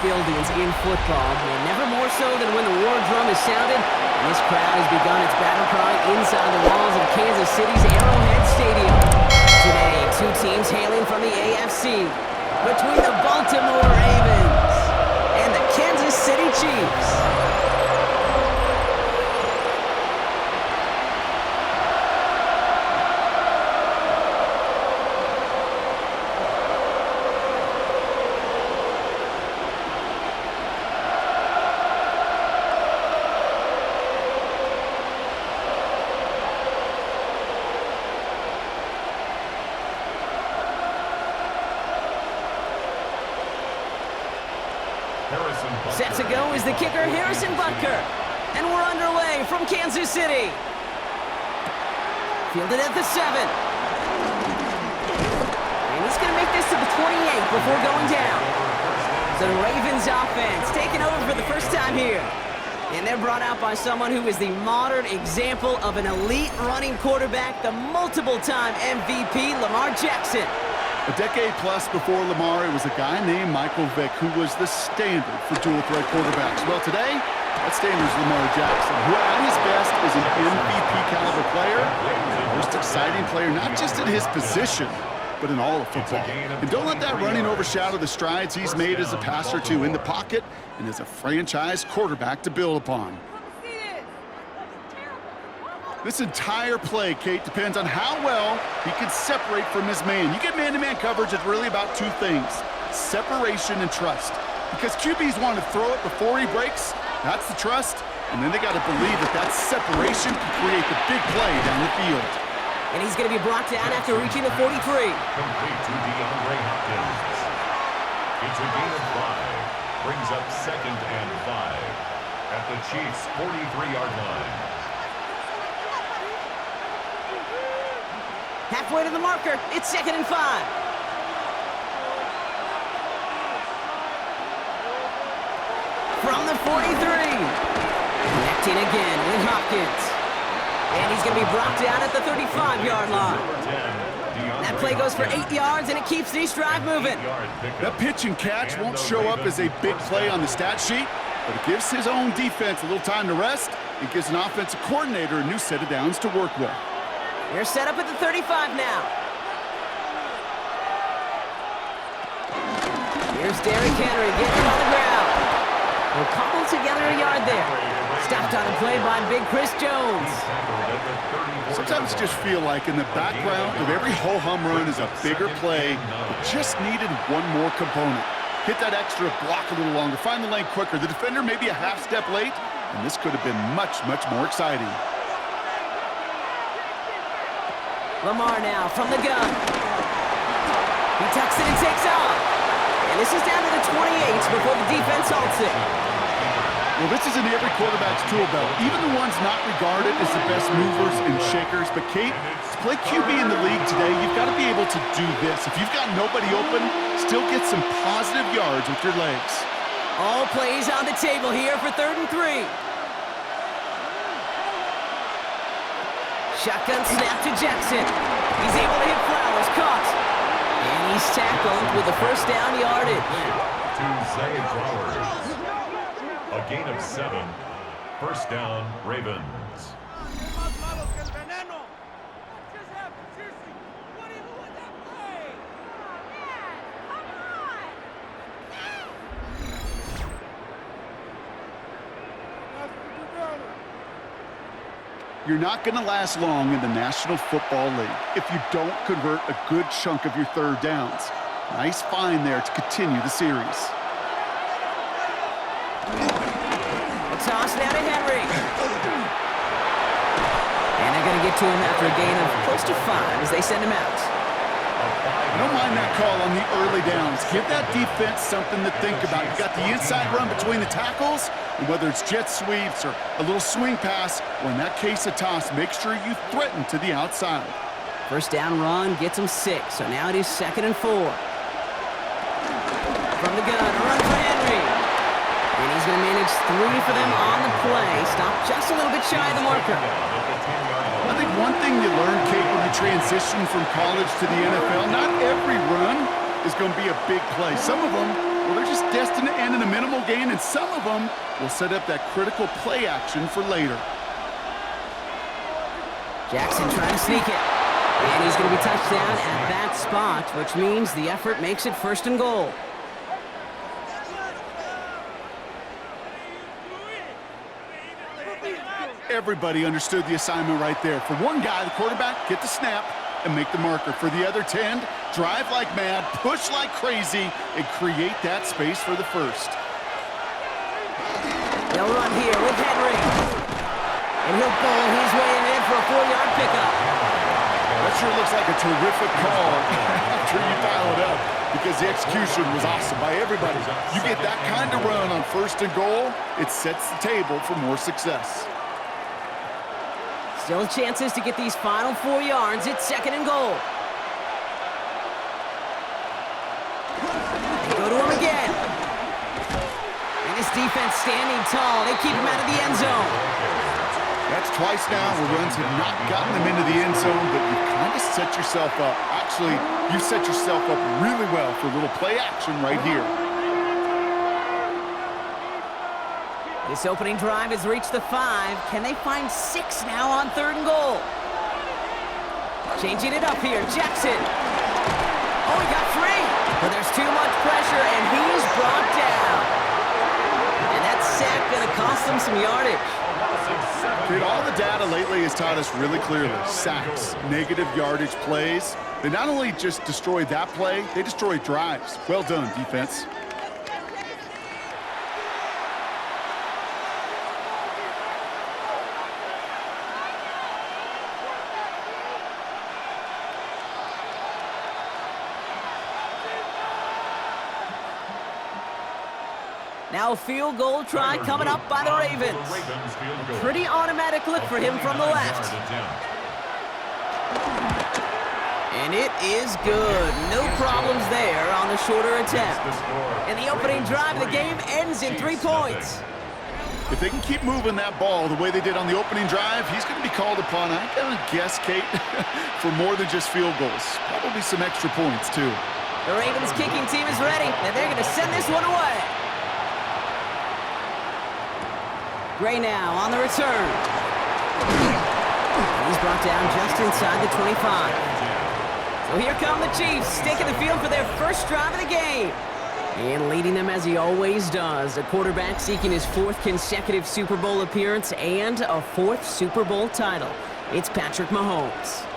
buildings in football, and never more so than when the war drum is sounded, and this crowd has begun its battle cry inside the walls of Kansas City's Arrowhead Stadium. Today, two teams hailing from the AFC, between the Baltimore Ravens and the Kansas City Chiefs. Set to go is the kicker, Harrison Butker. And we're underway from Kansas City. Fielded at the 7. And he's going to make this to the 28 before going down. So the Ravens offense taking over for the first time here. And they're brought out by someone who is the modern example of an elite running quarterback, the multiple-time MVP, Lamar Jackson. A decade plus before Lamar, it was a guy named Michael Vick who was the standard for dual-threat quarterbacks. Well, today, that standard is Lamar Jackson, who at his best is an MVP-caliber player, the most exciting player, not just in his position, but in all of football. And don't let that running overshadow the strides he's made as a passer, too, in the pocket and as a franchise quarterback to build upon. This entire play, Kate, depends on how well he can separate from his man. You get man-to-man coverage, it's really about two things, separation and trust. Because QBs want to throw it before he breaks, that's the trust, and then they got to believe that that separation can create the big play down the field. And he's going to be brought down after reaching the 43. Complete to DeAndre Hopkins. It's a gain of 5. Brings up 2nd and 5 at the Chiefs' 43-yard line. Halfway to the marker, it's 2nd and 5. From the 43. Connecting again with Hopkins. And he's going to be brought down at the 35-yard line. That play goes for 8 yards, and it keeps this drive moving. That pitch and catch won't show up as a big play on the stat sheet, but it gives his own defense a little time to rest. It gives an offensive coordinator a new set of downs to work with. They're set up at the 35 now. Here's Derrick getting on the ground. We'll cobble together a yard there. Stopped on a play by Big Chris Jones. Sometimes you just feel like in the background of every ho-hum run is a bigger play. It just needed one more component. Hit that extra block a little longer. Find the lane quicker. The defender may be a half step late, and this could have been much, much more exciting. Lamar now from the gun. He tucks it and takes off. And this is down to the 28 before the defense halts it. Well, this is in every quarterback's tool belt. Even the ones not regarded as the best movers and shakers. But, Kate, to play QB in the league today, you've got to be able to do this. If you've got nobody open, still get some positive yards with your legs. All plays on the table here for 3rd and 3. Shotgun snap to Jackson. He's able to hit Flowers, caught. And he's tackled with the first down yardage. To Zay Flowers. A gain of 7. First down, Ravens. You're not going to last long in the National Football League if you don't convert a good chunk of your third downs. Nice find there to continue the series. A toss now to Henry. And they're going to get to him after a gain of close to 5 as they send him out. I don't mind that call on the early downs. Give that defense something to think about. You got the inside run between the tackles, and whether it's jet sweeps or a little swing pass, or in that case a toss, make sure you threaten to the outside. First down run gets him 6, so now it is 2nd and 4. From the gun, a run for Henry. And he's going to manage 3 for them on the play. Stop just a little bit shy of the marker. I think one thing you learn, Kate, when you transition from college to the NFL, not every run is going to be a big play. Some of them well, they're just destined to end in a minimal gain, and some of them will set up that critical play action for later. Jackson trying to sneak it. And he's going to be touched down at that spot, which means the effort makes it 1st and goal. Everybody understood the assignment right there. For one guy, the quarterback, get the snap and make the marker. For the other 10, drive like mad, push like crazy, and create that space for the first. They'll run here with Henry. And he'll bowl his way in for a 4-yard pickup. That sure looks like a terrific call after you dial it up, because the execution was awesome by everybody. You get that kind of run on 1st and goal, it sets the table for more success. Still chances to get these final 4 yards. It's 2nd and goal. They go to him again. And this defense standing tall. They keep him out of the end zone. That's twice now where runs have not gotten them into the end zone, but you kind of set yourself up. Actually, you set yourself up really well for a little play action right here. This opening drive has reached the 5. Can they find 6 now on 3rd and goal? Changing it up here, Jackson. Oh, he got free. But there's too much pressure, and he's brought down. And that sack going to cost them some yardage. Kid, all the data lately has taught us really clearly. Sacks, negative yardage plays. They not only just destroy that play, they destroy drives. Well done, defense. Now a field goal try coming up by the Ravens. A pretty automatic look for him from the left. And it is good. No problems there on the shorter attempt. And the opening drive of the game ends in 3 points. If they can keep moving that ball the way they did on the opening drive, he's going to be called upon, I'm going to guess, Kate, for more than just field goals. Probably some extra points, too. The Ravens kicking team is ready, and they're going to send this one away. Gray now on the return. He's brought down just inside the 25. So here come the Chiefs, taking the field for their first drive of the game. And leading them as he always does, a quarterback seeking his 4th consecutive Super Bowl appearance and a 4th Super Bowl title. It's Patrick Mahomes.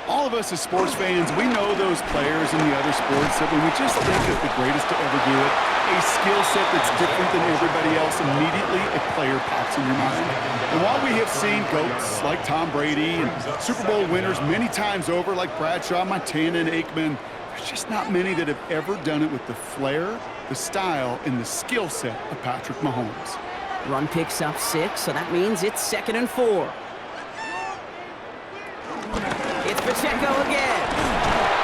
All of us as sports fans, we know those players in the other sports that when we just think of the greatest to ever do it, a skill set that's different than everybody else, immediately a player pops in your mind. And while we have seen GOATs like Tom Brady and Super Bowl winners many times over like Bradshaw, Montana, and Aikman, there's just not many that have ever done it with the flair, the style, and the skill set of Patrick Mahomes. Run picks up 6, so that means it's 2nd and 4. It's Pacheco again.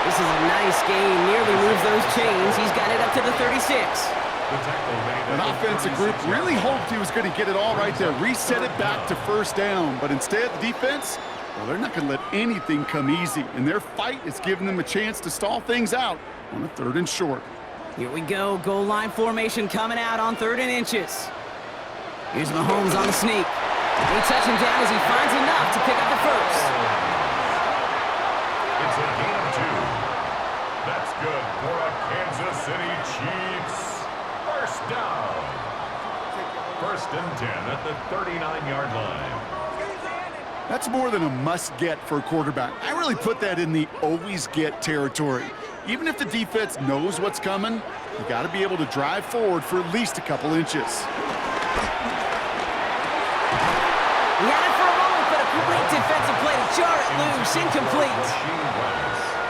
This is a nice game. Nearly moves those chains. He's got it up to the 36. An offensive group really hoped he was going to get it all right there, reset it back to 1st down. But instead, the defense, well, they're not going to let anything come easy. And their fight is giving them a chance to stall things out on a 3rd and short. Here we go. Goal line formation coming out on 3rd and inches. Here's Mahomes on the sneak. They touch him down as he finds enough to pick up the first. It's a gain of 2. That's good for a Kansas City Chiefs. First down. 1st and 10 at the 39-yard line. That's more than a must-get for a quarterback. I really put that in the always-get territory. Even if the defense knows what's coming, you got to be able to drive forward for at least a couple inches. He had it for a moment, but a great defensive play to jar it loose. Incomplete.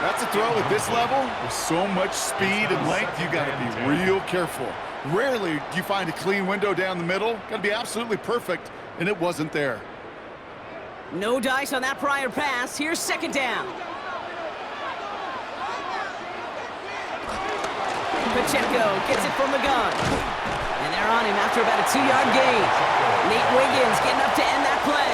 That's a throw at this level. With so much speed and length, you got to be real careful. Rarely do you find a clean window down the middle. Got to be absolutely perfect, and it wasn't there. No dice on that prior pass. Here's 2nd down. Pacheco gets it from the gun. And they're on him after about a 2-yard gain. Nate Wiggins getting up to end that play.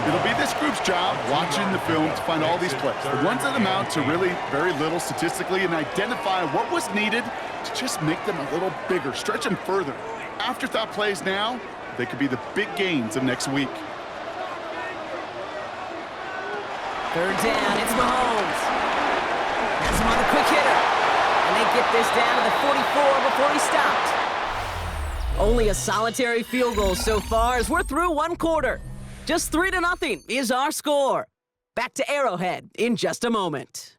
It'll be this group's job watching the film to find all these plays, the ones that amount to really very little statistically, and identify what was needed to just make them a little bigger, stretch them further. Afterthought plays now, they could be the big gains of next week. Third down, it's Mahomes. Has him on the quick hitter. And they get this down to the 44 before he stopped. Only a solitary field goal so far as we're through one quarter. Just 3-0 is our score. Back to Arrowhead in just a moment.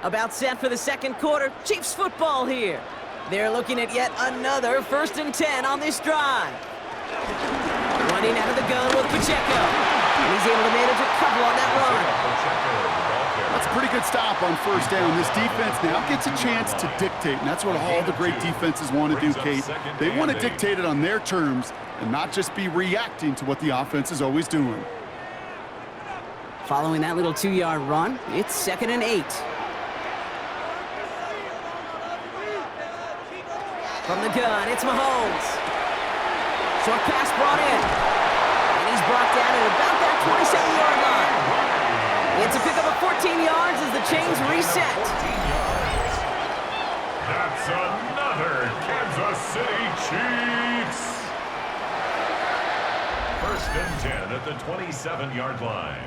About set for the second quarter. Chiefs football here. They're looking at yet another 1st and 10 on this drive. Running out of the gun with Pacheco. And he's able to manage a couple on that run. That's a pretty good stop on 1st down. This defense now gets a chance to dictate, and that's what all the great defenses want to do, Kate. They want to dictate it on their terms and not just be reacting to what the offense is always doing. Following that little 2-yard run, it's 2nd and 8. From the gun, it's Mahomes. Short pass brought in. And he's brought down at about that 27-yard line. It's a pickup of 14 yards as the chains reset. That's another Kansas City Chiefs. 1st and 10 at the 27-yard line.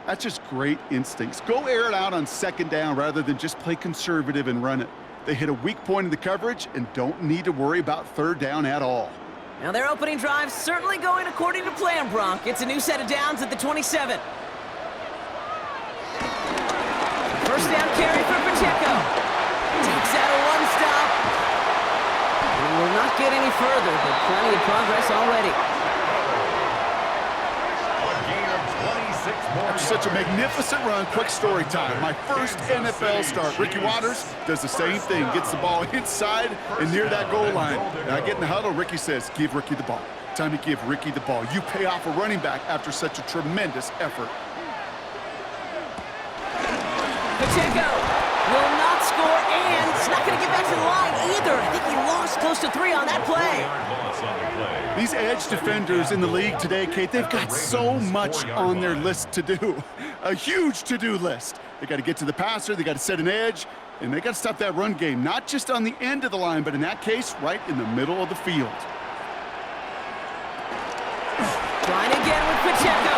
That's just great instincts. Go air it out on 2nd down rather than just play conservative and run it. They hit a weak point in the coverage and don't need to worry about 3rd down at all. Now their opening drive certainly going according to plan, Bronk. It's a new set of downs at the 27. 1st down carry for Pacheco. Takes out a one-stop. We will not get any further, but plenty of progress already. After such a magnificent run, quick story time. My first NFL start. Ricky Watters does the same thing. Gets the ball inside and near that goal line. And I get in the huddle. Ricky says, give Ricky the ball. Time to give Ricky the ball. You pay off a running back after such a tremendous effort. Pacheco will not score, and it's not going to get back to the line either. I think he lost close to 3 on that play. These edge defenders in the league today, Kate, they've got so much on their list to do. A huge to-do list. They got to get to the passer, they got to set an edge, and they got to stop that run game, not just on the end of the line, but in that case, right in the middle of the field. Trying again with Pacheco.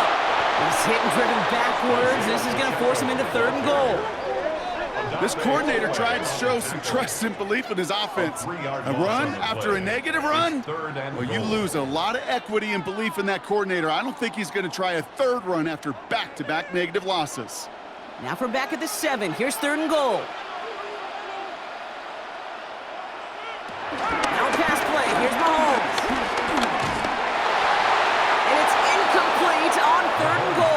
He's hit and driven backwards. This is going to force him into 3rd and goal. This coordinator tried to show some trust and belief in his offense. A run after a negative run? Well, you lose a lot of equity and belief in that coordinator. I don't think he's going to try a 3rd run after back-to-back negative losses. Now from back at the 7. Here's 3rd and goal. Now a pass play. Here's Mahomes. And it's incomplete on 3rd and goal.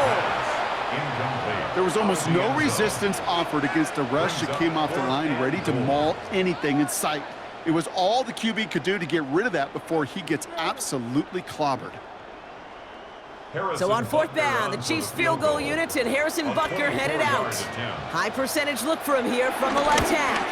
There was almost no resistance offered against a rush that came off the line ready to maul anything in sight. It was all the QB could do to get rid of that before he gets absolutely clobbered. So on 4th down, the Chiefs field goal unit and Harrison Butker headed out. High percentage look for him here from the left hash.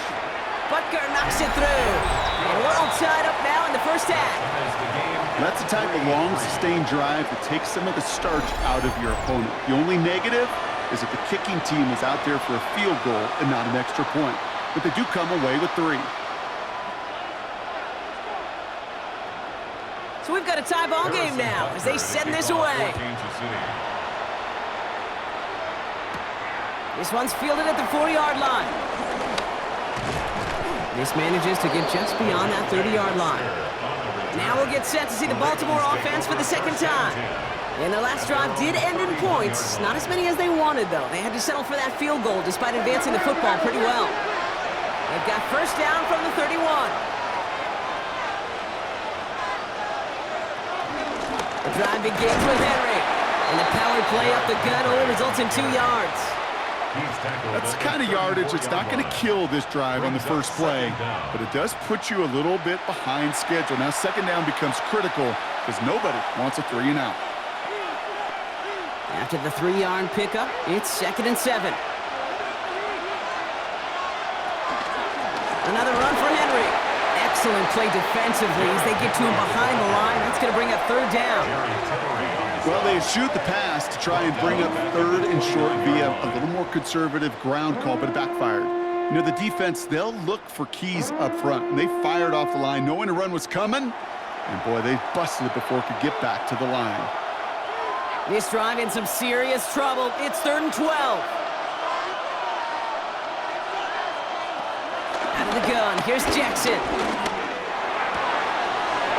Butker knocks it through. And we're all tied up now in the 1st half. That's the type of long, sustained drive that takes some of the starch out of your opponent. The only negative is that the kicking team is out there for a field goal and not an extra point. But they do come away with 3. So we've got a tie ball game now as they send this away. This one's fielded at the 4-yard line. This manages to get just beyond that 30-yard line. Now we'll get set to see the Baltimore offense for the 2nd time. And their last drive did end in points. Not as many as they wanted, though. They had to settle for that field goal despite advancing the football pretty well. They've got 1st down from the 31. The drive begins with Henry. And the power play up the gut only results in 2 yards. That's the kind of yardage that's not going to kill this drive on the first play, but it does put you a little bit behind schedule. Now 2nd down becomes critical because nobody wants a 3-and-out. After the 3-yard pickup, it's 2nd and 7. Another run for Henry. Excellent play defensively as they get to him behind the line. That's going to bring up 3rd down. Well, they shoot the pass to try and bring up 3rd and short via a little more conservative ground call, but it backfired. You know, the defense, they'll look for keys up front, and they fired off the line knowing a run was coming, and boy, they busted it before it could get back to the line. This drive in some serious trouble. It's 3rd and 12. Out of the gun, here's Jackson.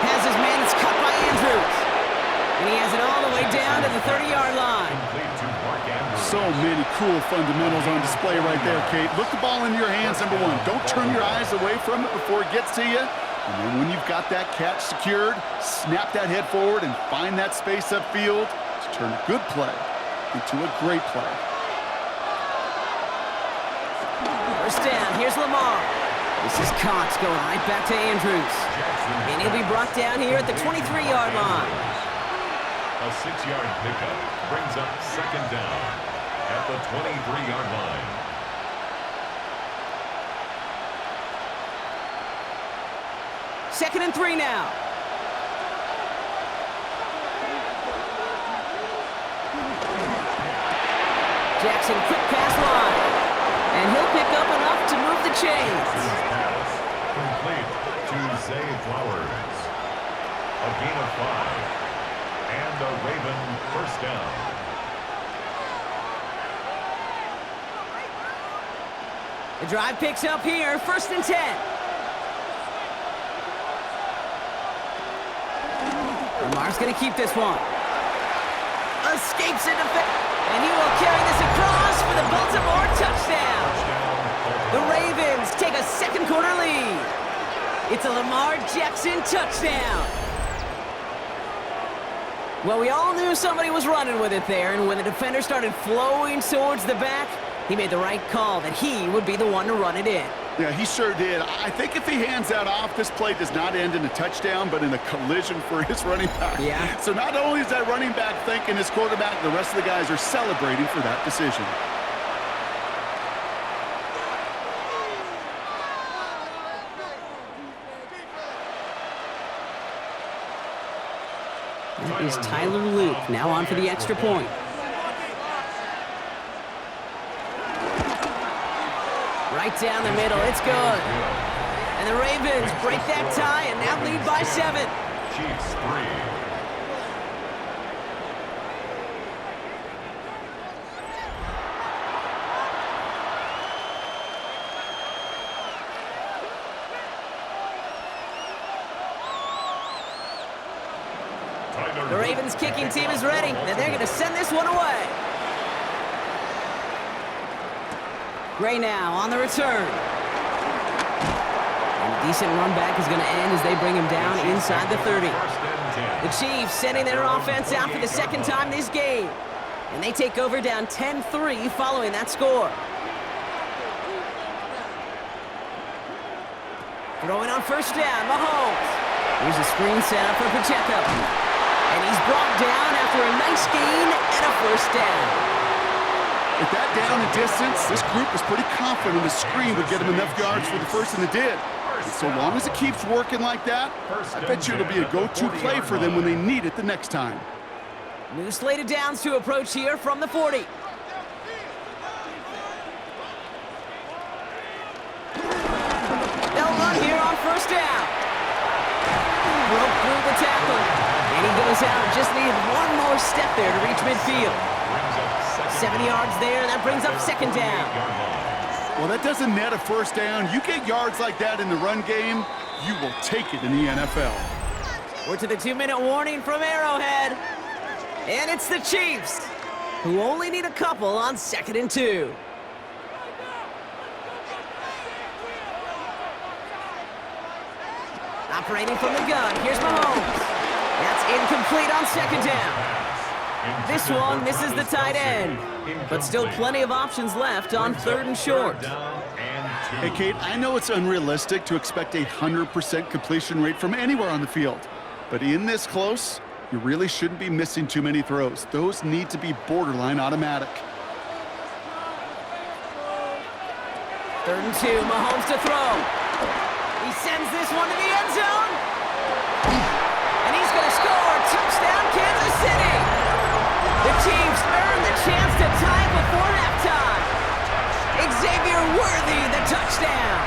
Has his man, it's cut by Andrews. And he has it all the way down to the 30-yard line. So many cool fundamentals on display right there, Kate. Look the ball into your hands, number one. Don't turn your eyes away from it before it gets to you. And then when you've got that catch secured, snap that head forward and find that space upfield to turn a good play into a great play. First down, here's Lamar. This is Cox going right back to Andrews. And he'll be brought down here at the 23-yard line. A 6-yard pickup brings up 2nd down at the 23-yard line. Second and 3 now. Jackson, quick pass line. And he'll pick up enough to move the chains. Pass complete to Zay Flowers. A gain of 5. And a Raven first down. The drive picks up here, 1st and 10. Lamar's going to keep this one. Escapes into and he will carry this across for the Baltimore touchdown. The Ravens take a 2nd quarter lead. It's a Lamar Jackson touchdown. Well, we all knew somebody was running with it there, and when the defender started flowing towards the back, he made the right call that he would be the one to run it in. Yeah, he sure did. I think if he hands that off, this play does not end in a touchdown, but in a collision for his running back. Yeah. So not only is that running back thanking his quarterback, the rest of the guys are celebrating for that decision. That is Tyler Luke, now on for the extra point. Right down the middle, it's good. And the Ravens break that tie and now lead by 7. Chiefs 3. The Ravens kicking team is ready, and they're going to send this one away. Gray now on the return. And a decent run back is going to end as they bring him down inside the 30. The Chiefs sending their offense out for the 2nd time this game. And they take over down 10-3 following that score. Throwing on 1st down, Mahomes. Here's a screen setup for Pacheco. And he's brought down after a nice gain and a 1st down. With that down and distance, this group was pretty confident the screen would get him enough yards for the 1st, and it did. And so long as it keeps working like that, I bet you it'll be a go-to play for them when they need it the next time. New slate of downs to approach here from the 40. They'll run here on 1st down. Broke through the tackle. And he goes out. Just needed one more step there to reach midfield. 7 yards there. That brings up 2nd down. Well, that doesn't net a 1st down. You get yards like that in the run game, you will take it in the NFL. We're to the 2-minute warning from Arrowhead. And it's the Chiefs, who only need a couple on 2nd and 2. Operating from the gun. Here's Mahomes. That's incomplete on 2nd down. This one misses the tight end, but still plenty of options left on 3rd and short. Hey, Kate, I know it's unrealistic to expect a 100% completion rate from anywhere on the field, But in this close, you really shouldn't be missing too many throws. Those need to be borderline automatic. 3rd and 2, Mahomes to throw. He sends this one to the end zone. And he's going to score. Touchdown, Kansas City. The Chiefs earn the chance to tie it before halftime. Xavier Worthy, the touchdown.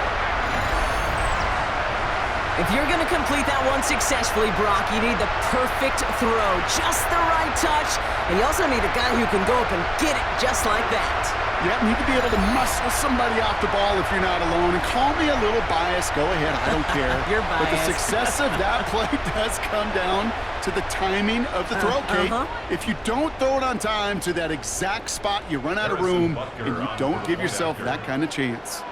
If you're going to complete that one successfully, Brock, you need the perfect throw, just the right touch, and you also need a guy who can go up and get it just like that. Yeah, you need to be able to muscle somebody off the ball if you're not alone. And call me a little biased. Go ahead. I don't care. You're biased. But the success of that play does come down to the timing of the throw, Kate. If you don't throw it on time to that exact spot, you run out of room, and you don't give yourself that kind of chance.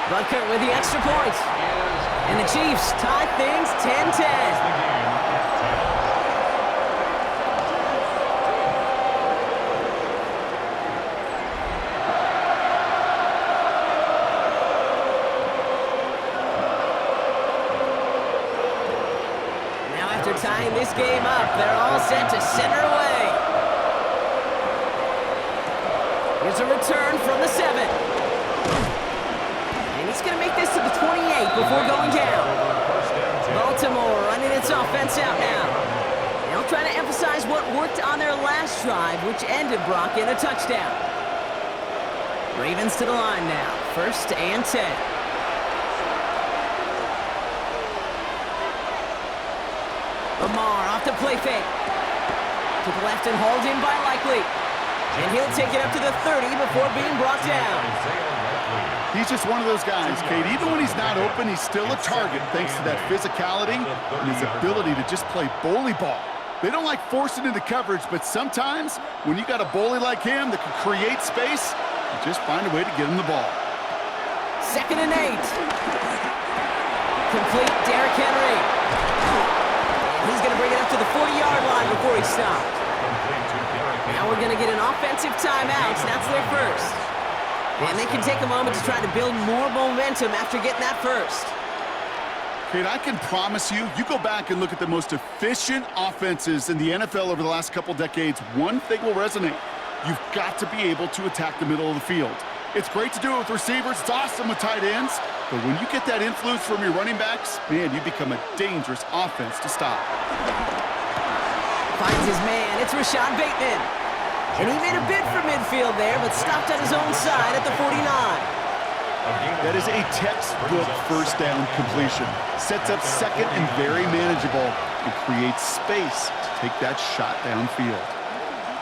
Butker with the extra point. And the Chiefs tie things 10-10. Tying this game up, they're all set to center away. Here's a return from the 7. And he's going to make this to the 28 before going down. Baltimore running its offense out now. They'll try to emphasize what worked on their last drive, which ended, Brock, in a touchdown. Ravens to the line now, 1st and 10. Lamar off the play fake. To the left and hauled in by Likely. And he'll take it up to the 30 before being brought down. He's just one of those guys, Kate. Even when he's not open, he's still a target thanks to that physicality and his ability to just play bully ball. They don't like forcing into coverage, but sometimes when you got a bully like him that can create space, you just find a way to get him the ball. 2nd and 8. Complete Derrick Henry. He's going to bring it up to the 40-yard line before he stopped. Now we're going to get an offensive timeout, so that's their first. And they can take a moment to try to build more momentum after getting that first. Kate, I can promise you, you go back and look at the most efficient offenses in the NFL over the last couple decades, one thing will resonate. You've got to be able to attack the middle of the field. It's great to do it with receivers. It's awesome with tight ends. But when you get that influence from your running backs, man, you become a dangerous offense to stop. Finds his man. It's Rashad Bateman. And he made a bid for midfield there, but stopped on his own side at the 49. That is a textbook 1st down completion. Sets up 2nd and very manageable and creates space to take that shot downfield.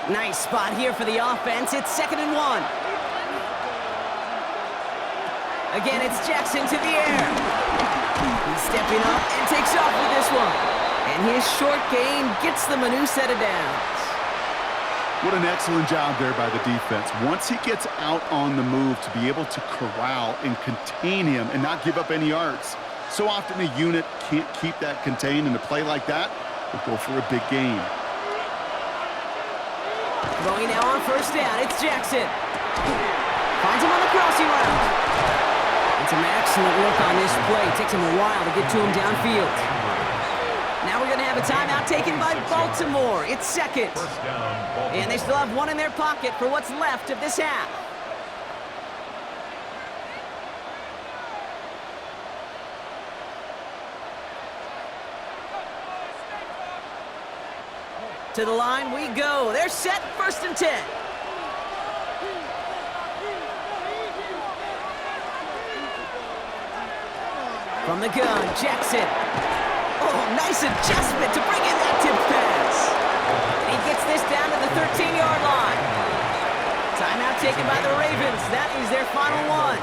Nice spot here for the offense. It's 2nd and 1. Again, it's Jackson to the air. He's stepping up and takes off with this one. And his short game gets them a new set of downs. What an excellent job there by the defense. Once he gets out on the move, to be able to corral and contain him and not give up any yards. So often a unit can't keep that contained, and a play like that will go for a big gain. Throwing now on 1st down, it's Jackson. Finds him on the crossing route. It's an excellent look on this play. It takes him a while to get to him downfield. Now we're going to have a timeout taken by Baltimore. It's 2nd. And they still have one in their pocket for what's left of this half. To the line we go. They're set, 1st and 10. From the gun, Jackson. Oh, nice adjustment to bring in that tip pass. And he gets this down to the 13-yard line. Timeout taken by the Ravens. That is their final one.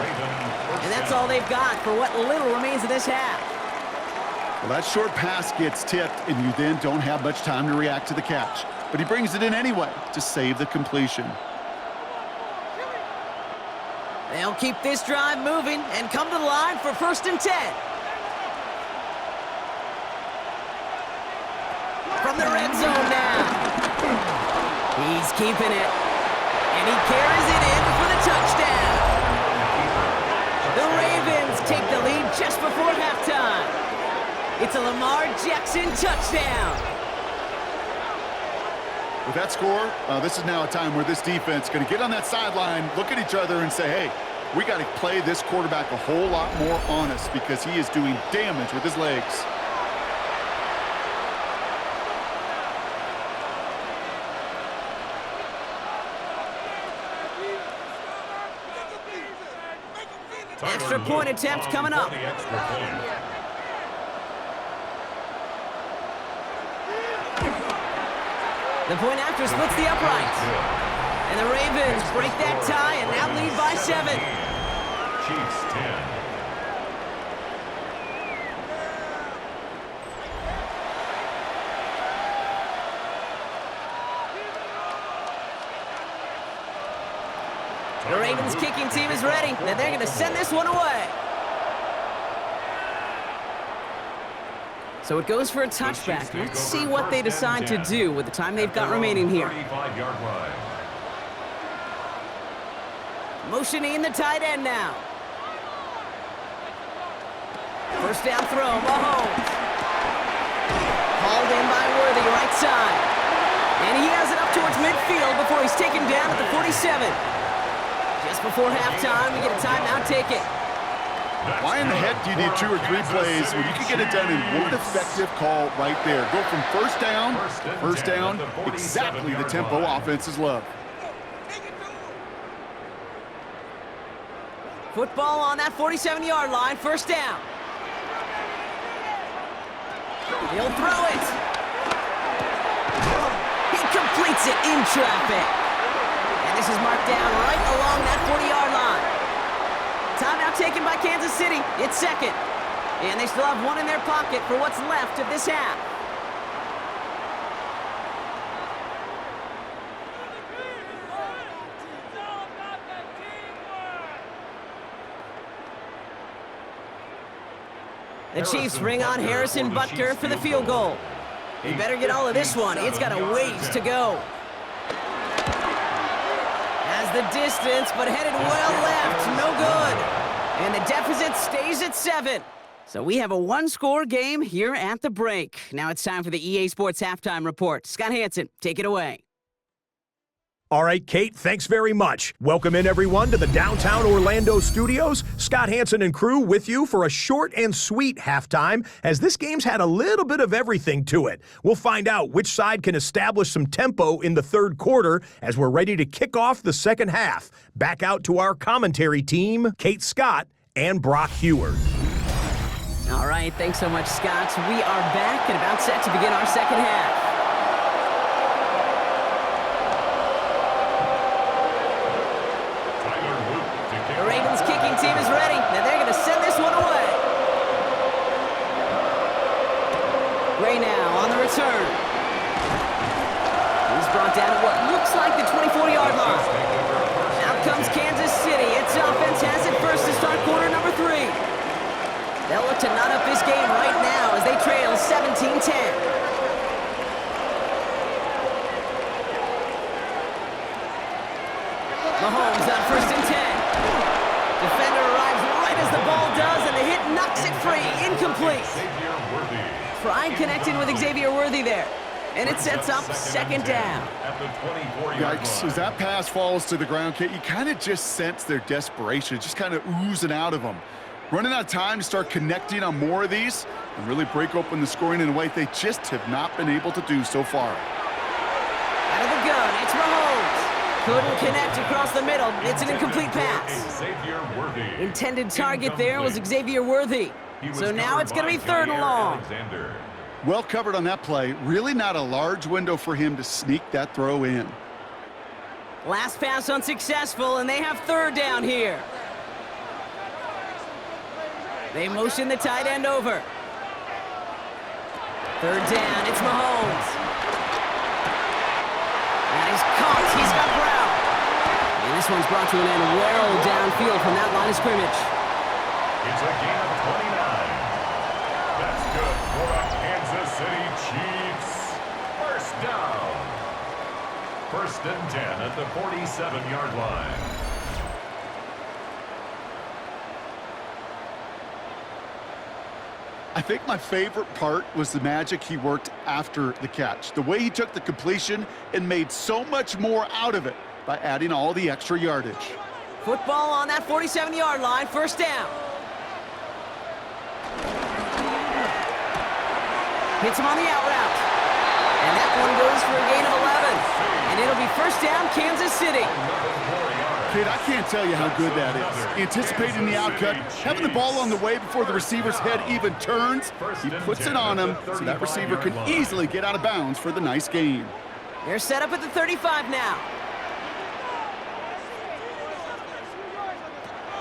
And that's all they've got for what little remains of this half. Well, that short pass gets tipped, and you then don't have much time to react to the catch. But he brings it in anyway to save the completion. They'll keep this drive moving and come to the line for 1st and 10. From the red zone now. He's keeping it. And he carries it in for the touchdown. The Ravens take the lead just before halftime. It's a Lamar Jackson touchdown. With that score, this is now a time where this defense is going to get on that sideline, look at each other, and say, hey, we got to play this quarterback a whole lot more honest because he is doing damage with his legs. Extra point attempt coming up. The point after splits the upright. And the Ravens break that tie and now lead by 7. Chiefs 10. The Ravens kicking team is ready, and they're going to send this one away. So it goes for a touchback. Let's see what they decide to do with the time they've got remaining here. 35-yard line. Motioning in the tight end now. First down throw, Mahomes. Hauled in by Worthy, right side. And he has it up towards midfield before he's taken down at the 47. Just before halftime, we get a timeout ticket. Why in the heck do you need 2 or 3 plays when you can get it done in one effective call right there? Go from first down, exactly the tempo offenses love. Football on that 47-yard line, first down. He'll throw it. He completes it in traffic. And this is marked down right along that 40-yard line. Timeout taken by Kansas City. It's second. And they still have one in their pocket for what's left of this half. The Chiefs bring on Harrison Butker for the field goal. He better get all of this one. It's got a ways to go. Has the distance, but headed well left. No good. And the deficit stays at 7. So we have a one-score game here at the break. Now it's time for the EA Sports Halftime Report. Scott Hansen, take it away. All right, Kate, thanks very much. Welcome in, everyone, to the downtown Orlando studios. Scott Hansen and crew with you for a short and sweet halftime, as this game's had a little bit of everything to it. We'll find out which side can establish some tempo in the third quarter as we're ready to kick off the second half. Back out to our commentary team, Kate Scott and Brock Heward. All right, thanks so much, Scott. We are back and about set to begin our second half. The Ravens kicking team is ready, and they're going to send this one away. Gray now on the return. He's brought down at what looks like the 24-yard line. Out comes Kansas City. Its offense has it first to start quarter number 3. They'll look to knot up this game right now as they trail 17-10. Mahomes on first and 10. Defender arrives right as the ball does, and the hit knocks it free. Incomplete. Pride connecting with Xavier Worthy there. And it sets up second down. Yikes, as that pass falls to the ground, Kate, you kind of just sense their desperation, just kind of oozing out of them. Running out of time to start connecting on more of these and really break open the scoring in a way they just have not been able to do so far. Out of the gun, it's Mahomes. Couldn't connect across the middle. It's an incomplete pass. Intended target there was Xavier Worthy. So now it's going to be third and long. Well covered on that play. Really not a large window for him to sneak that throw in. Last pass unsuccessful, and they have third down here. They motion the tight end over. Third down, it's Mahomes. And he's caught. He's got Brown. And this one's brought to an end well downfield from that line of scrimmage. It's a gain of 29. That's good for the Kansas City Chiefs. First down. First and 10 at the 47-yard line. I think my favorite part was the magic he worked after the catch. The way he took the completion and made so much more out of it by adding all the extra yardage. Football on that 47-yard line, first down. Hits him on the out route. And that one goes for a gain of 11. And it'll be first down, Kansas City. Kate, I can't tell you how good that is. Anticipating the outcut, having the ball on the way before the receiver's head even turns, he puts it on him so that receiver can easily get out of bounds for the nice gain. They're set up at the 35 now.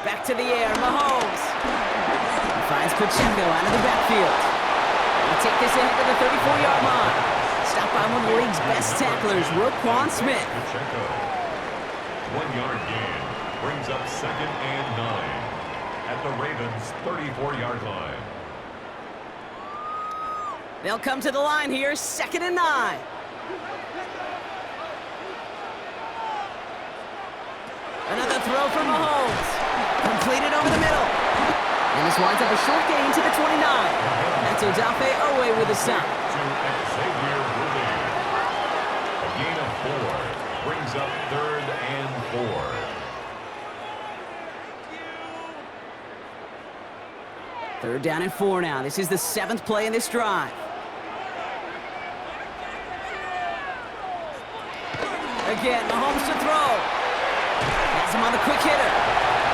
Back to the air, Mahomes. He finds Pacheco out of the backfield. He'll take this ahead to the 34-yard line. Stopped by one of the league's best tacklers, Roquan Smith. Pacheco. 1-yard gain brings up 2nd and 9 at the Ravens' 34-yard line. They'll come to the line here, 2nd and 9. Another throw from Mahomes. Completed over the middle. And this winds up a short gain to the 29. That's Odafe Owe with a sack. To Xavier Worthy. A gain of 4 brings up 3rd and 4. Third down and 4 now. This is the 7th play in this drive. Again, Mahomes to throw. Has him on the quick hitter.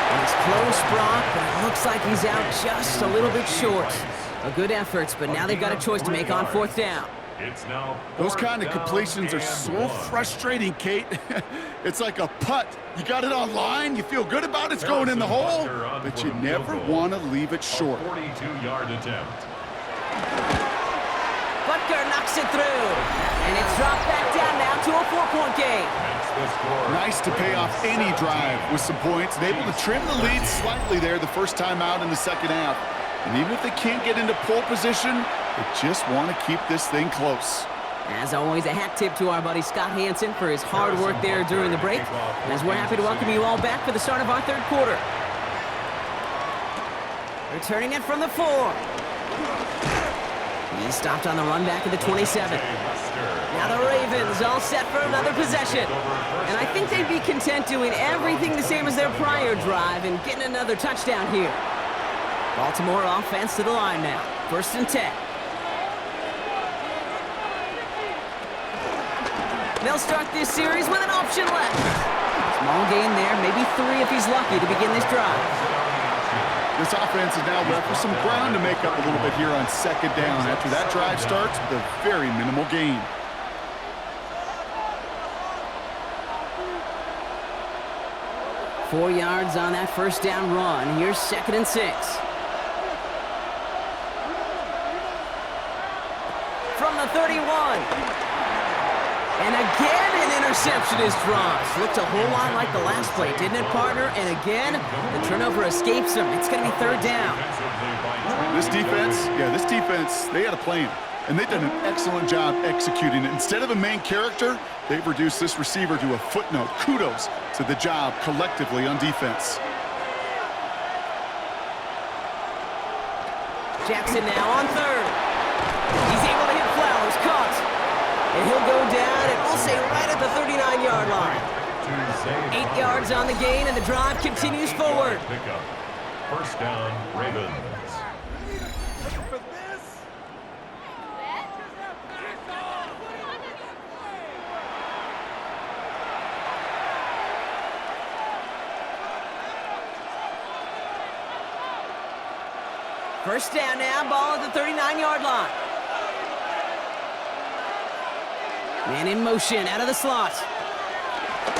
And it's close, Brock, but it looks like he's out just a little bit short. A good effort, but now they've got a choice to make on 4th down. It's now Those kind of completions are so frustrating, Kate. It's like a putt. You got it on line, you feel good about it's going in the hole, but you never want to leave it short. 42-yard attempt. Butker knocks it through. And it's dropped back down now to a 4-point game. Nice to pay off any drive with some points and able to trim the lead slightly there the first time out in the second half. And even if they can't get into pole position, they just want to keep this thing close. As always, a hat tip to our buddy Scott Hansen for his hard work there during the break. As we're happy to welcome you all back for the start of our 3rd quarter. Returning it from the 4. He stopped on the run back at the 27. Now the Ravens all set for another possession. And I think they'd be content doing everything the same as their prior drive and getting another touchdown here. Baltimore offense to the line now. 1st and 10. They'll start this series with an option left. Small gain there, maybe 3 if he's lucky to begin this drive. This offense is now left with some ground to make up a little bit here on 2nd down after that drive starts with a very minimal gain. Four yards on that first down run. Here's 2nd and 6. From the 31. And again, an interception is dropped. Looked a whole lot like the last play, didn't it, partner? And again, the turnover escapes him. It's going to be 3rd down. This defense, they had a plan. And they've done an excellent job executing it. Instead of a main character, they've reduced this receiver to a footnote. Kudos to the job collectively on defense. Jackson now on 3rd. He's able to hit Flowers, caught. And he'll go down, and we'll say right at the 39-yard line. 8 yards on the gain, and the drive continues forward. Pickup. First down, Ravens. First down now, ball at the 39-yard line. Man in motion, out of the slot.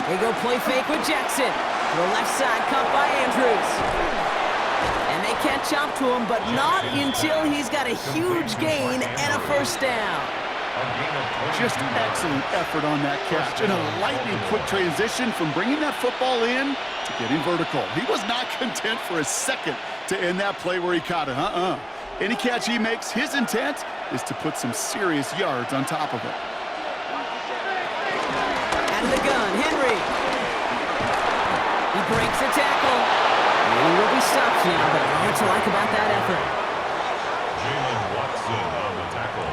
They go play fake with Jackson. To the left side, caught by Andrews. And they catch up to him, but not until he's got a huge gain and a first down. Just excellent effort on that catch. And a lightning quick transition from bringing that football in to getting vertical. He was not content for a second to end that play where he caught it. Any catch he makes, his intent is to put some serious yards on top of it. The gun, Henry. He breaks a tackle. And he will be stopped now, but what to like about that effort? Jalen Jackson on the tackle.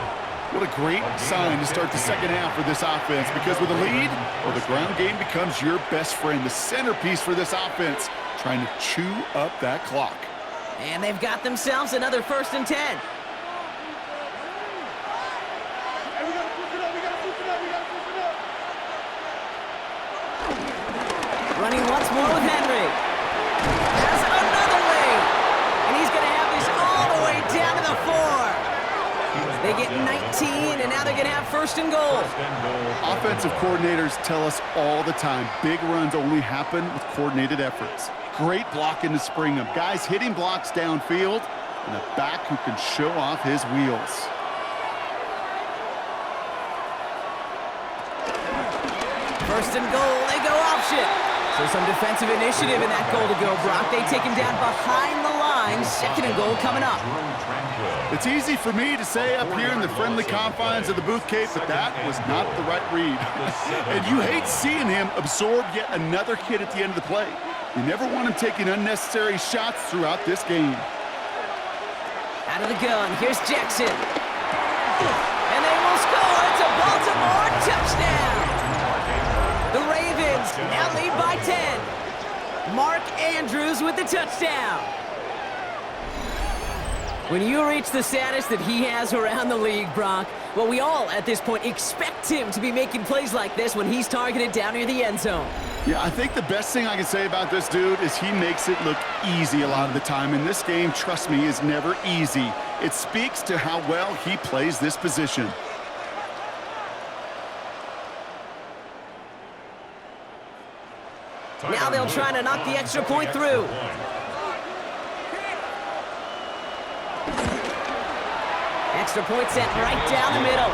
What a great sign to start the second half for this offense, because with a lead, well, the ground game becomes your best friend, the centerpiece for this offense, trying to chew up that clock. And they've got themselves another 1st and 10. Running once more with Henry. Has another way. And he's going to have this all the way down to the 4. They get 19, and now they're going to have 1st and goal. Offensive coordinators tell us all the time, big runs only happen with coordinated efforts. Great blocking to spring them. Guys hitting blocks downfield, and a back who can show off his wheels. First and goal, they go option. So some defensive initiative in that goal to go, Brock. They take him down behind the line. 2nd and goal coming up. It's easy for me to say up here in the friendly confines of the booth, Kate, but that was not the right read. And you hate seeing him absorb yet another hit at the end of the play. You never want him taking unnecessary shots throughout this game. Out of the gun, here's Jackson. And they will score. It's a Baltimore touchdown. The Ravens now lead by 10. Mark Andrews with the touchdown. When you reach the status that he has around the league, Brock, well, we all at this point expect him to be making plays like this when he's targeted down near the end zone. Yeah, I think the best thing I can say about this dude is he makes it look easy a lot of the time. And this game, trust me, is never easy. It speaks to how well he plays this position. Now they'll try to knock the extra point through. Extra point sent right down the middle.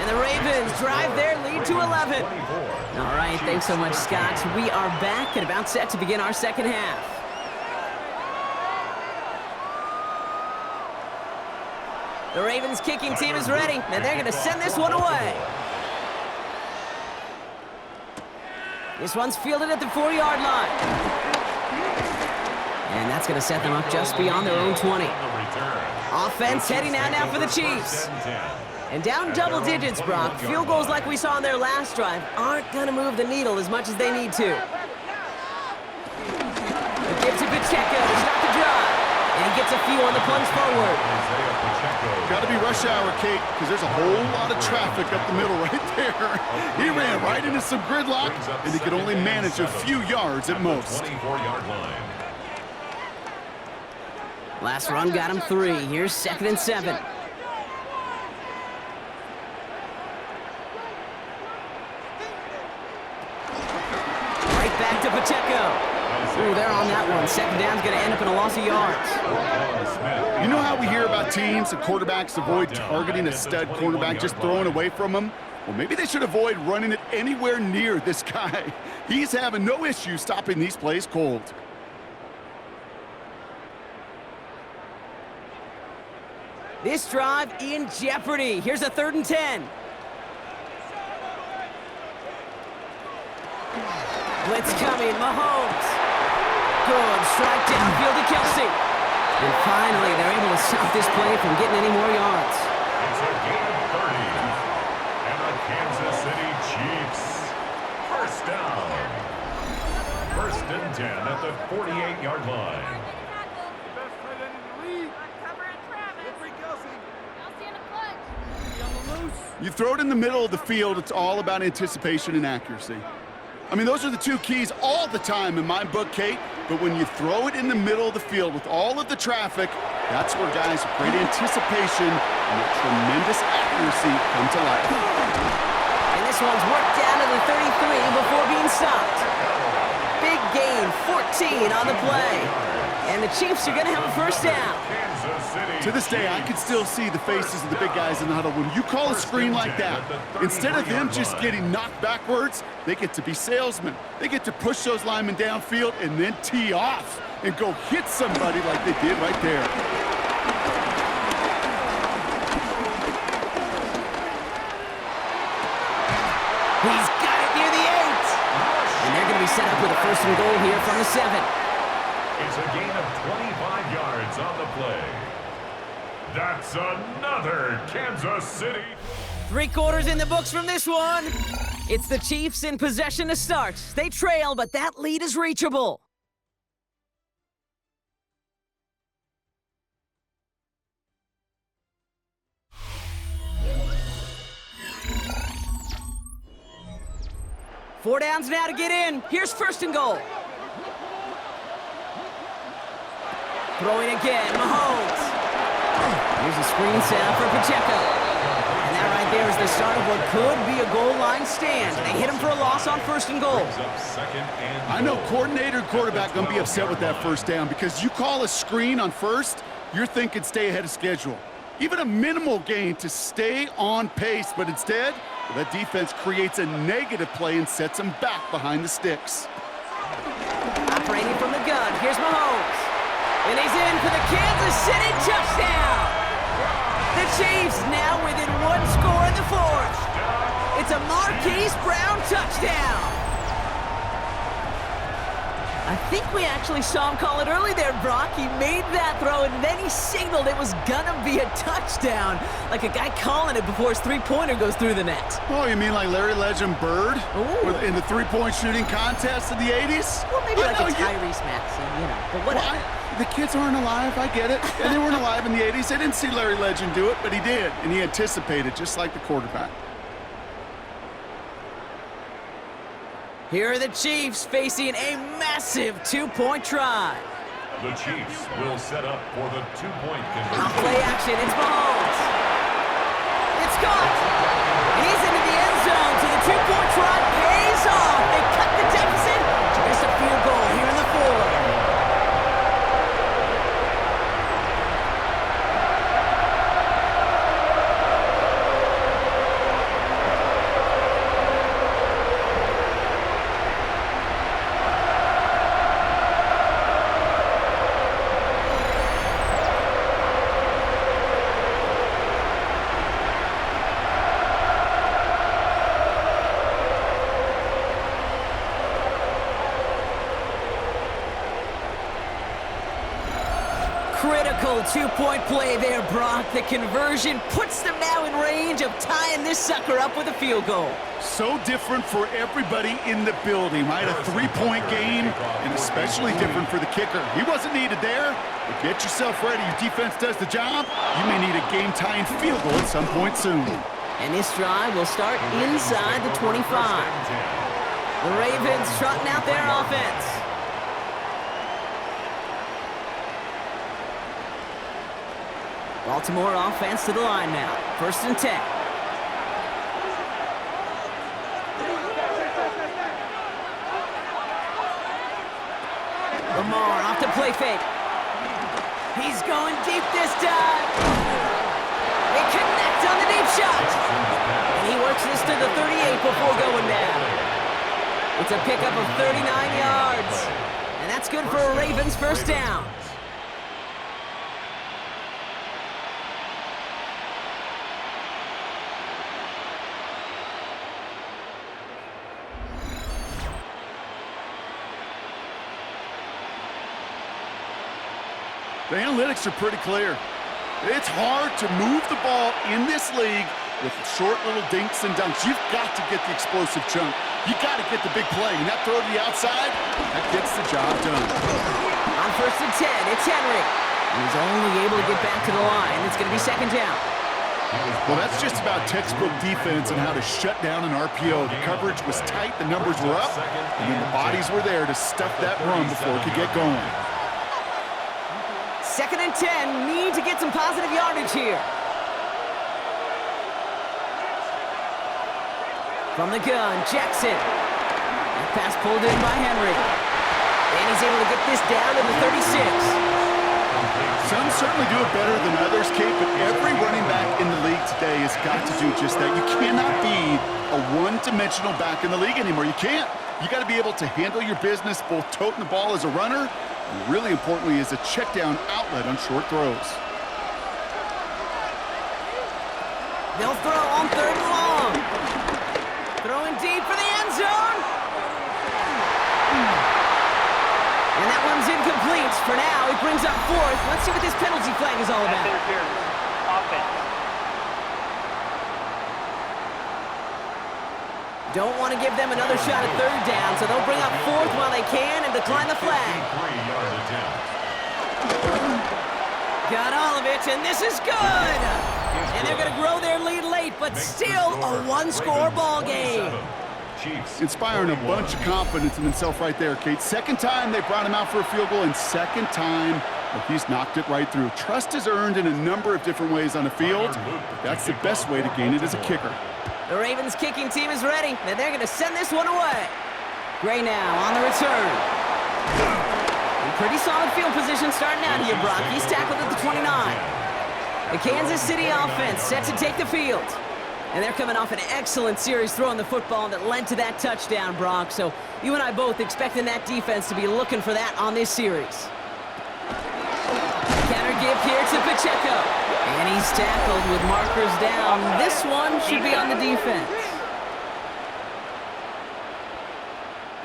And the Ravens drive their lead to 11. All right, thanks so much, Scott. We are back and about set to begin our second half. The Ravens kicking team is ready, and they're going to send this one away. This one's fielded at the 4-yard line. And that's going to set them up just beyond their own 20. Offense heading out now for the Chiefs. And down double digits, Brock. Field goals like we saw on their last drive aren't going to move the needle as much as they need to. The give to Pacheco to start the drive. And he gets a few on the plunge forward. Got to be rush hour, Kate, because there's a whole lot of traffic up the middle right there. He ran right into some gridlock, and he could only manage a few yards at most. 24-yard line. Last run got him 3. Here's 2nd and 7. Right back to Pacheco. Ooh, they're on that one. 2nd down's going to end up in a loss of yards. You know how we hear about teams and quarterbacks avoid targeting a stud cornerback, just throwing away from him? Well, maybe they should avoid running it anywhere near this guy. He's having no issue stopping these plays cold. This drive in jeopardy. Here's a 3rd and 10. Blitz coming, Mahomes. Good strike downfield to Kelce. And finally, they're able to stop this play from getting any more yards. It's a gain of 30. And the Kansas City Chiefs. 1st down. 1st and 10 at the 48-yard line. You throw it in the middle of the field, it's all about anticipation and accuracy. I mean, those are the two keys all the time in my book, Kate. But when you throw it in the middle of the field with all of the traffic, that's where guys with great anticipation and tremendous accuracy come to life. And this one's worked down to the 33 before being stopped. Big gain, 14 on the play. And the Chiefs are going to have a 1st down. To this day, I can still see the faces of the big guys in the huddle. When you call a screen like that, instead of them just getting knocked backwards, they get to be salesmen. They get to push those linemen downfield and then tee off and go hit somebody like they did right there. He's got it near the 8. And they're going to be set up with a 1st and goal here from the 7. It's a gain of 25 yards on the play. That's another Kansas City. 3 quarters in the books from this one. It's the Chiefs in possession to start. They trail, but that lead is reachable. Four downs now to get in. Here's first and goal. Throwing again, Mahomes. Here's a screen sound for Pacheco. And that right there is the start of what could be a goal line stand. They hit him for a loss on first and goal. I know coordinator and quarterback going to be upset with that first down because you call a screen on first, you're thinking stay ahead of schedule. Even a minimal gain to stay on pace, but instead, that defense creates a negative play and sets them back behind the sticks. Operating from the gun, here's Mahomes. And he's in for the Kansas City touchdown. The Chiefs now within 1 score in the fourth. It's a Marquise Brown touchdown. I think we actually saw him call it early there, Brock. He made that throw, and then he signaled it was gonna be a touchdown. Like a guy calling it before his three-pointer goes through the net. Oh, you mean like Larry Legend Bird? Ooh. In the three-point shooting contest in the 80s? Well, maybe like a Tyrese Maxey, you know, but whatever. The kids aren't alive, I get it. And they weren't alive in the 80s. They didn't see Larry Legend do it, but he did. And he anticipated, just like the quarterback. Here are the Chiefs facing a massive 2-point try. The Chiefs will set up for the 2-point conversion. On play action, it's Mahomes. It's caught. He's into the end zone, so the 2-point try pays off. They cut the deficit to just a field goal here in the fourth. Critical 2-point play there, Brock. The conversion puts them now in range of tying this sucker up with a field goal. So different for everybody in the building, right? A 3-point game, and especially different for the kicker. He wasn't needed there, but get yourself ready. Your defense does the job. You may need a game-tying field goal at some point soon. And this drive will start inside the 25. The Ravens trotting out their offense. Baltimore offense to the line now. First and 10. Lamar off the play fake. He's going deep this time. They connect on the deep shot. And he works this to the 38 before going down. It's a pickup of 39 yards. And that's good for a Ravens first down. The analytics are pretty clear. It's hard to move the ball in this league with short little dinks and dunks. You've got to get the explosive chunk. You got to get the big play. And that throw to the outside, that gets the job done. On first and 10, it's Henry. He's only able to get back to the line. It's going to be second down. Well, that's just about textbook defense and how to shut down an RPO. The coverage was tight, the numbers were up, and then the bodies were there to stuff that run before it could get going. Second and 10, need to get some positive yardage here. From the gun, Jackson. That pass pulled in by Henry. And he's able to get this down to the 36. Some certainly do it better than others, Kate, but every running back in the league today has got to do just that. You cannot be a one-dimensional back in the league anymore. You can't. You got to be able to handle your business, both toting the ball as a runner, and really importantly as a check-down outlet on short throws. They'll throw on third and long. Throwing deep for the end zone. And that one's incomplete. For now, it brings up fourth. Let's see what this penalty flag is all about. Don't want to give them another shot at third down, so they'll bring up fourth while they can and decline the flag. 53-yard attempt. Got all of it, and this is good! And they're going to grow their lead late, but still a one-score ball game. Inspiring a bunch of confidence in himself right there, Kate. Second time they brought him out for a field goal, and second time he's knocked it right through. Trust is earned in a number of different ways on the field. That's the best way to gain it as a kicker. The Ravens kicking team is ready, and they're going to send this one away. Gray now on the return. In pretty solid field position starting out here, Brock. He's tackled at the 29. The Kansas City offense set to take the field. And they're coming off an excellent series throwing the football that led to that touchdown, Brock. So you and I both expecting that defense to be looking for that on this series. Counter give here to Pacheco. And he's tackled with markers down. This one should be on the defense.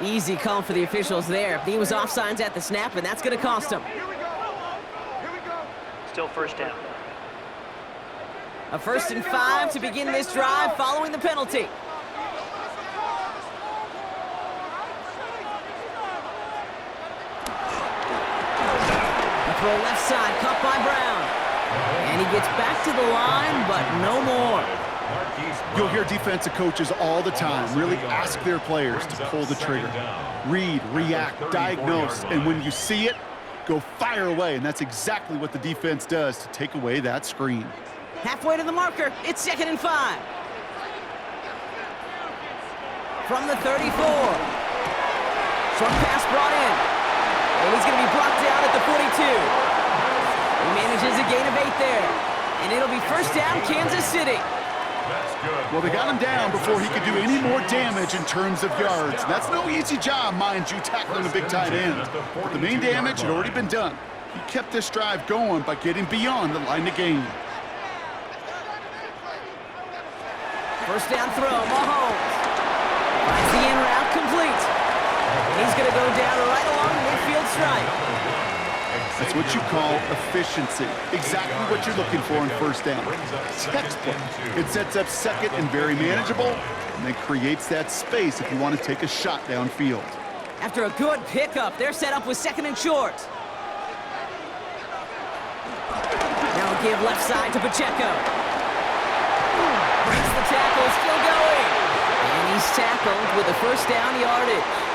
Easy call for the officials there. He was offsides at the snap, and that's going to cost him. Still first down. A 1st and 5 to begin this drive following the penalty. The throw left side, caught by Brown. And he gets back to the line, but no more. You'll hear defensive coaches all the time really ask their players to pull the trigger. Read, react, diagnose, and when you see it, go fire away. And that's exactly what the defense does to take away that screen. Halfway to the marker, it's 2nd and 5. From the 34. Short pass brought in. And he's going to be brought down at the 42. He manages a gain of 8 there. And it'll be first down, Kansas City. Well, they got him down before he could do any more damage in terms of yards. That's no easy job, mind you, tackling a big tight end. But the main damage had already been done. He kept this drive going by getting beyond the line of game. First down throw, Mahomes. Finds the in route complete. He's going to go down right along the midfield stripe. That's what you call efficiency. Exactly what you're looking for in first down. Textbook. It sets up second and very manageable, and then creates that space if you want to take a shot downfield. After a good pickup, they're set up with 2nd and short. Now a give left side to Pacheco. Breaks the tackle, still going. And he's tackled with a first down yardage.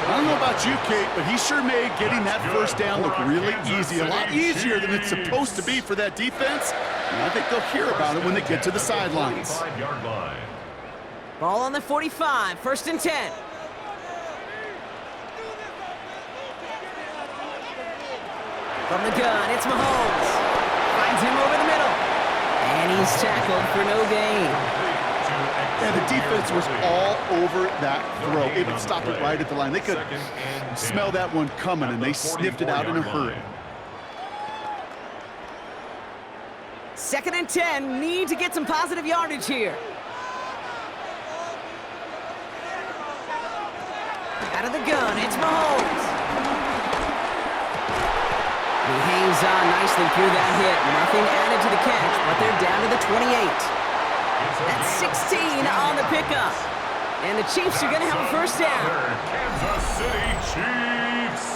I don't know about you, Kate, but he sure made getting that first down look really easy. A lot easier than it's supposed to be for that defense. And I think they'll hear about it when they get to the sidelines. Ball on the 45, 1st and 10. From the gun, it's Mahomes. Finds him over the middle. And he's tackled for no gain. Yeah, the defense was all over that throw. Able to stop it right at the line. They could smell that one coming, and they sniffed it out in a hurry. 2nd and 10, need to get some positive yardage here. Out of the gun, it's Mahomes. He hangs on nicely through that hit. Nothing added to the catch, but they're down to the 28. That's 16 on the pickup. And the Chiefs are going to have a first down. Kansas City Chiefs.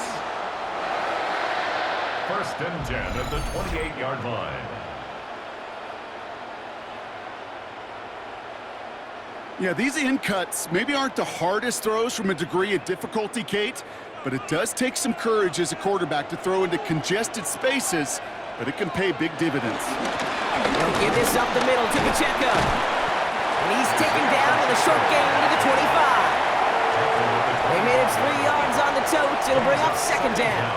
1st and 10 at the 28-yard line. Yeah, these in cuts maybe aren't the hardest throws from a degree of difficulty, Kate, but it does take some courage as a quarterback to throw into congested spaces, but it can pay big dividends. They'll give this up the middle to Pacheco. And he's taken down with a short gain to the 25. They managed 3 yards on the totes. It'll bring up 2nd down.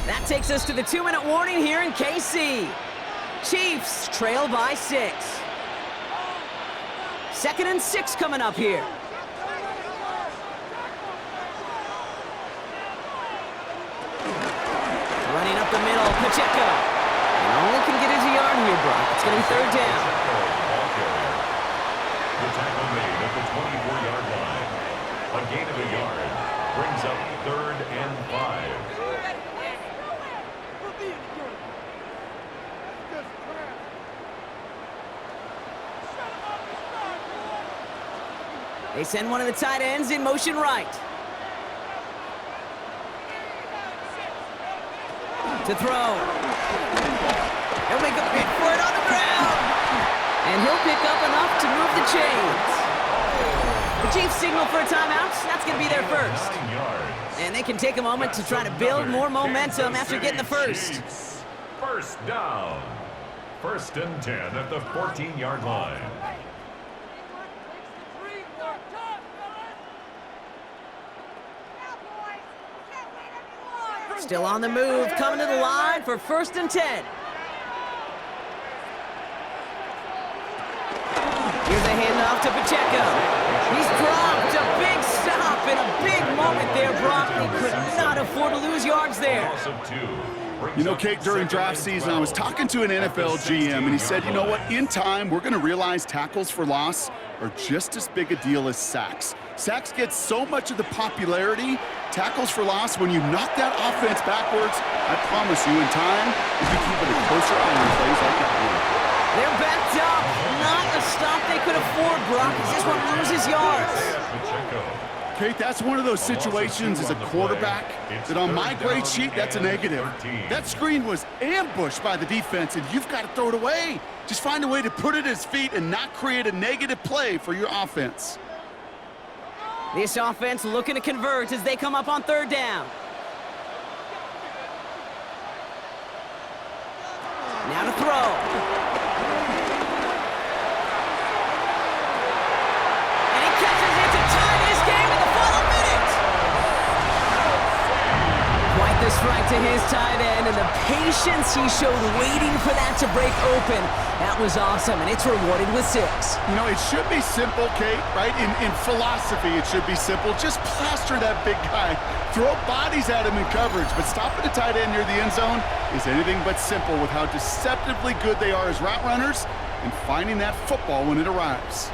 That takes us to the 2-minute warning here in KC. Chiefs trail by 6. 2nd and 6 coming up here. Running up the middle, Pacheco. And only can get his yard here, Brock. It's going to be 3rd down. The tackle made at the 24-yard line. A gain of a yard brings up 3rd and 5. They send one of the tight ends in motion right. To throw. He'll make a pick for it on the ground. And he'll pick up enough to move the chains. The Chiefs signal for a timeout. That's going to be their first. And they can take a moment to try to build more momentum after getting the first. First down. 1st and 10 at the 14-yard line. Still on the move, coming to the line for 1st and 10. Here's a handoff to Pacheco. He's dropped a big stop and a big moment there, Brock. They could not afford to lose yards there. You know, Kate, during draft season, I was talking to an NFL GM, and he said, you know what, in time, we're going to realize tackles for loss are just as big a deal as sacks. Sacks get so much of the popularity. Tackles for loss, when you knock that offense backwards, I promise you, in time, you'll be keeping a closer eye on plays like that one. They're backed up. Not a stop they could afford, Brock. He just won't lose his yards. Kate, that's one of those situations as a quarterback that on my grade sheet, that's a negative. That screen was ambushed by the defense, and you've got to throw it away. Just find a way to put it at his feet and not create a negative play for your offense. This offense looking to convert as they come up on 3rd down. Now to throw. And he catches it to tie this game in the final minute. Quite the strike to his tight end, and the patience he showed waiting for that to break open. That was awesome, and it's rewarded with 6. You know, it should be simple, Kate, right? In philosophy, it should be simple. Just plaster that big guy. Throw bodies at him in coverage, but stopping a tight end near the end zone is anything but simple with how deceptively good they are as route runners and finding that football when it arrives.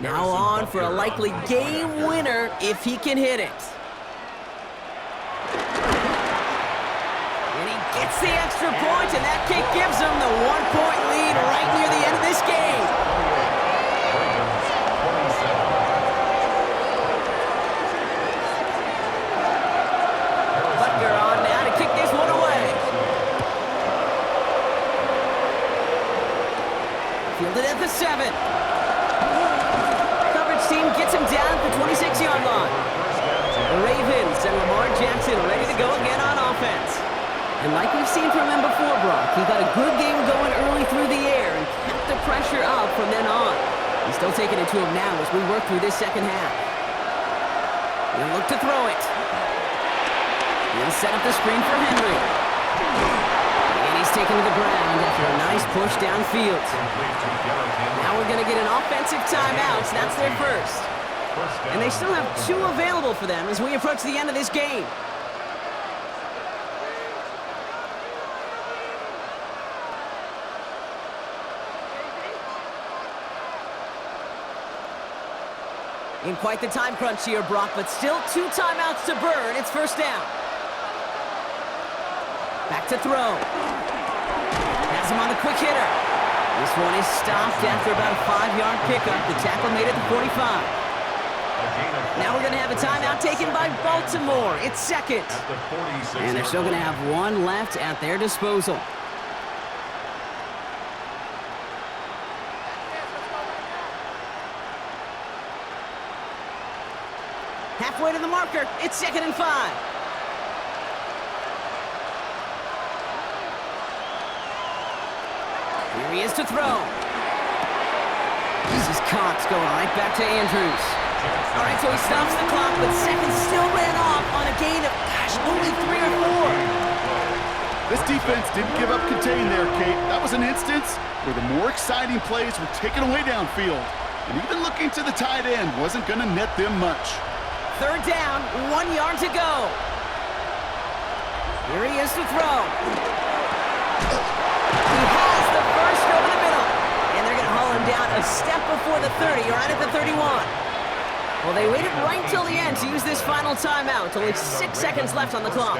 Now on for a likely game winner if he can hit it. And he gets the extra point, and that kick gives him the 1-point lead right near the end of this game. Butker on now to kick this one away. Fielded at the 7. Team gets him down at the 26-yard line. The Ravens and Lamar Jackson ready to go again on offense. And like we've seen from him before, Brock, he got a good game going early through the air and kept the pressure up from then on. He's still taking it to him now as we work through this second half. He'll look to throw it. He'll set up the screen for Henry. And he's taken to the ground after a nice push downfield. Now we're going to get an offensive timeout. That's their first. And they still have 2 available for them as we approach the end of this game. In quite the time crunch here, Brock, but still 2 timeouts to burn. It's 1st down. Back to throw. Has him on the quick hitter. This one is stopped after about a 5-yard pickup. The tackle made it to 45. Now we're going to have a timeout taken by Baltimore. It's 2nd. And they're still going to have 1 left at their disposal. Halfway to the marker. It's 2nd and 5. Here he is to throw. This is Cox going right back to Andrews. All right, so he stops the clock, but seconds still ran off on a gain of, only 3 or 4. This defense didn't give up contain there, Kate. That was an instance where the more exciting plays were taken away downfield. And even looking to the tight end wasn't going to net them much. 3rd down, 1 yard to go. Here he is to throw. He has the first over the middle. And they're going to haul him down a step before the 30, right at the 31. Well, they waited right till the end to use this final timeout. Only 6 seconds left on the clock.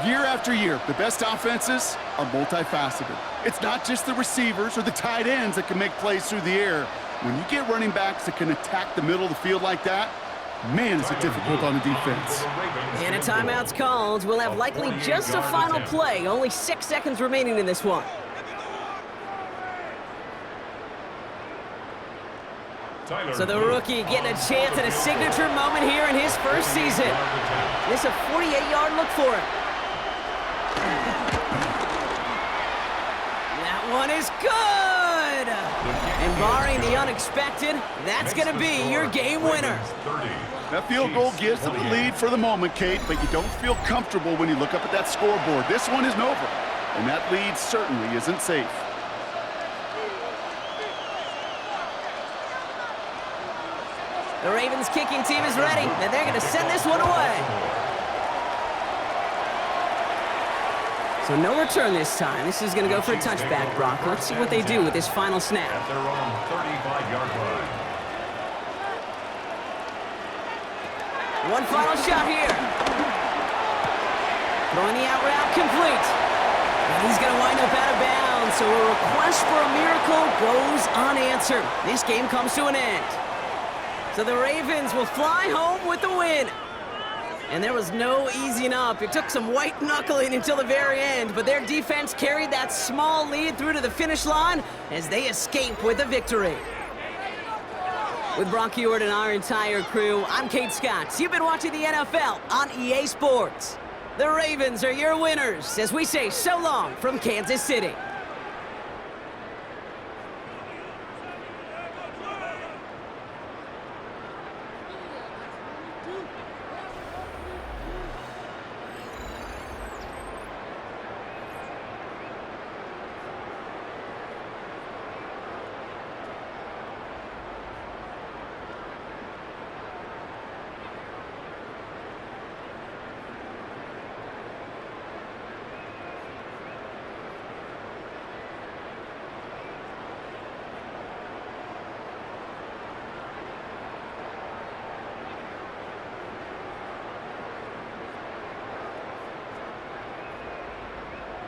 Year after year, the best offenses are multifaceted. It's not just the receivers or the tight ends that can make plays through the air. When you get running backs that can attack the middle of the field like that, man, is it difficult on the defense. And a timeout's called. We'll have likely just a final play. Only 6 seconds remaining in this one. So the rookie getting a chance at a signature moment here in his first season. This is a 48-yard look for him. That one is good! And barring the unexpected, that's going to be your game winner. That field goal gives them the lead for the moment, Kate, but you don't feel comfortable when you look up at that scoreboard. This one isn't over, and that lead certainly isn't safe. The Ravens kicking team is ready, and they're going to send this one away. So no return this time. This is going to go for a touchback, Brock. Let's see what they do with this final snap. At their own 35-yard line. One final shot here. Throwing the out route complete. And he's going to wind up out of bounds, so a request for a miracle goes unanswered. This game comes to an end. So the Ravens will fly home with the win. And there was no easing up. It took some white knuckling until the very end, but their defense carried that small lead through to the finish line as they escape with a victory. With Brock Ewart and our entire crew, I'm Kate Scott. You've been watching the NFL on EA Sports. The Ravens are your winners as we say so long from Kansas City.